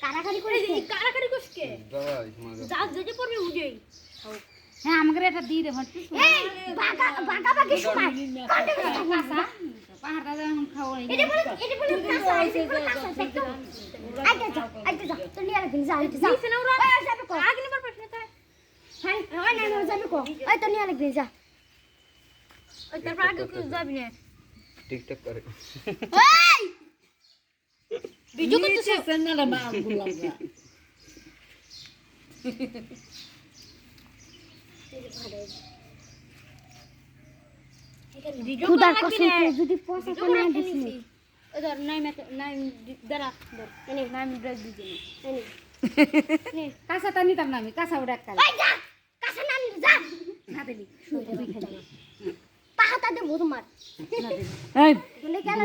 কারাকারি করে কারাকারি করছে যা যেতে পড়বে উজেই হ্যাঁ আমাকে এটা দিয়ে দে হট এই বাগা বাগা বাগি সময় কাটে কাঁচা পাহাড়টা যখন খাওয়াই এটা বলে কাঁচা কাঁচা দেখো আইতে যা তো নিয়ে লাগি যা আইতে যা নিছে না ওরা যাবে কো আগে নিবার প্রশ্ন তাই হ্যাঁ ওই না যাবে কো ওই তো নিয়ে লাগি যা ওই তারপর আগে কি যাবি না টিকটক করে এই ভিডিও করতেছ চ্যানেলে মা বললাম খুদার কসম যদি পয়সা না দিছি ওদের নাই নাই দাঁড়া এনে নাই ব্রেক দিছি এনে নে কাঁচাটা নিতাম না আমি কাঁচা উড়া কাল এই যা কাছে না নিয়ে যা না দিলি পাহাতা দে তোমার এই বলে কেন